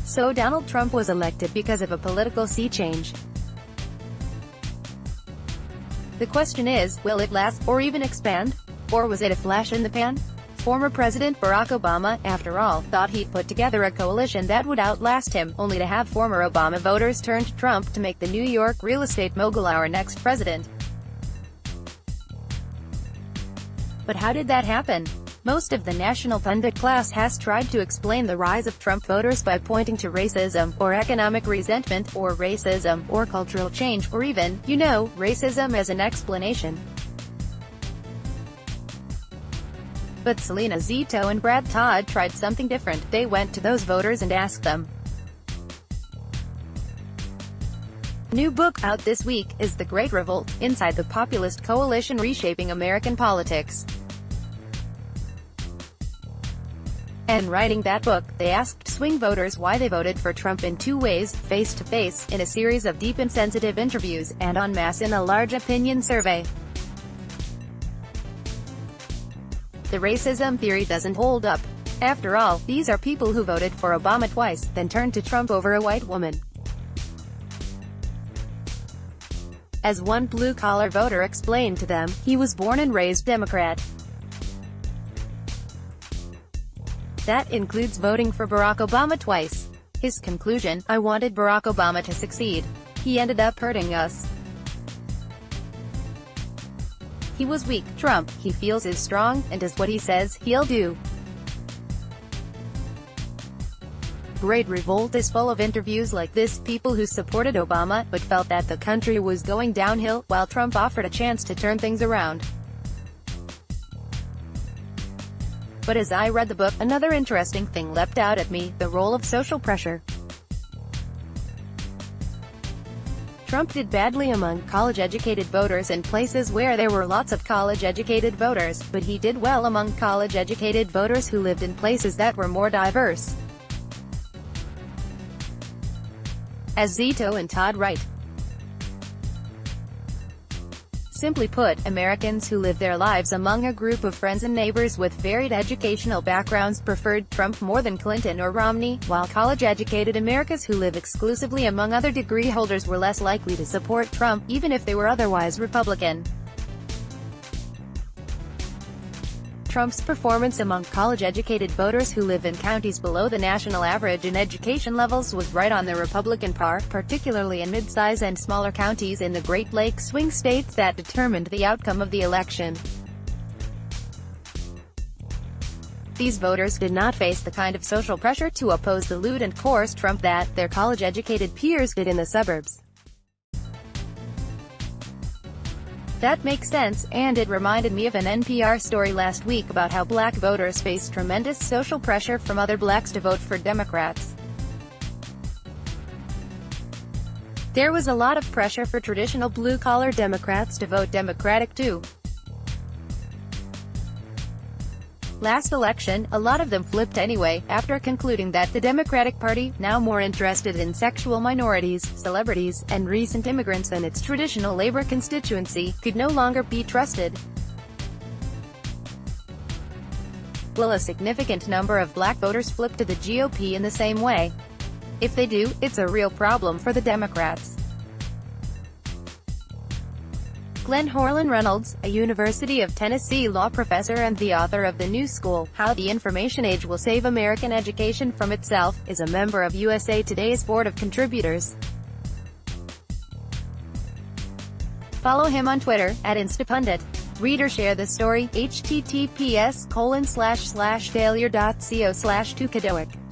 So Donald Trump was elected because of a political sea change. The question is, will it last, or even expand? Or was it a flash in the pan? Former President Barack Obama, after all, thought he'd put together a coalition that would outlast him, only to have former Obama voters turn to Trump to make the New York real estate mogul our next president. But how did that happen? Most of the national pundit class has tried to explain the rise of Trump voters by pointing to racism, or economic resentment, or racism, or cultural change, or even, racism as an explanation. But Selena Zito and Brad Todd tried something different. They went to those voters and asked them. New book out this week is The Great Revolt, Inside the Populist Coalition Reshaping American Politics. And writing that book, they asked swing voters why they voted for Trump in two ways, face-to-face, in a series of deep and sensitive interviews, and en masse in a large opinion survey. The racism theory doesn't hold up. After all, these are people who voted for Obama twice, then turned to Trump over a white woman. As one blue-collar voter explained to them, he was born and raised Democrat. That includes voting for Barack Obama twice. His conclusion: I wanted Barack Obama to succeed. He ended up hurting us. He was weak. Trump, he feels, is strong, and does what he says he'll do. Great Revolt is full of interviews like this, people who supported Obama, but felt that the country was going downhill, while Trump offered a chance to turn things around. But as I read the book, another interesting thing leapt out at me: the role of social pressure. Trump did badly among college-educated voters in places where there were lots of college-educated voters, but he did well among college-educated voters who lived in places that were more diverse. As Zito and Todd write, simply put, Americans who live their lives among a group of friends and neighbors with varied educational backgrounds preferred Trump more than Clinton or Romney, while college-educated Americans who live exclusively among other degree holders were less likely to support Trump, even if they were otherwise Republican. Trump's performance among college-educated voters who live in counties below the national average in education levels was right on the Republican par, particularly in mid-size and smaller counties in the Great Lakes swing states that determined the outcome of the election. These voters did not face the kind of social pressure to oppose the lewd and coarse Trump that their college-educated peers did in the suburbs. That makes sense, and it reminded me of an NPR story last week about how black voters face tremendous social pressure from other blacks to vote for Democrats. There was a lot of pressure for traditional blue-collar Democrats to vote Democratic too. Last election, a lot of them flipped anyway, after concluding that the Democratic Party, now more interested in sexual minorities, celebrities, and recent immigrants than its traditional labor constituency, could no longer be trusted. Will a significant number of black voters flip to the GOP in the same way? If they do, it's a real problem for the Democrats. Glenn Horlin Reynolds, a University of Tennessee law professor and the author of The New School, How the Information Age Will Save American Education from Itself, is a member of USA Today's Board of Contributors. Follow him on Twitter, @InstaPundit. Read or share this story, https://failure.co/2kadoic.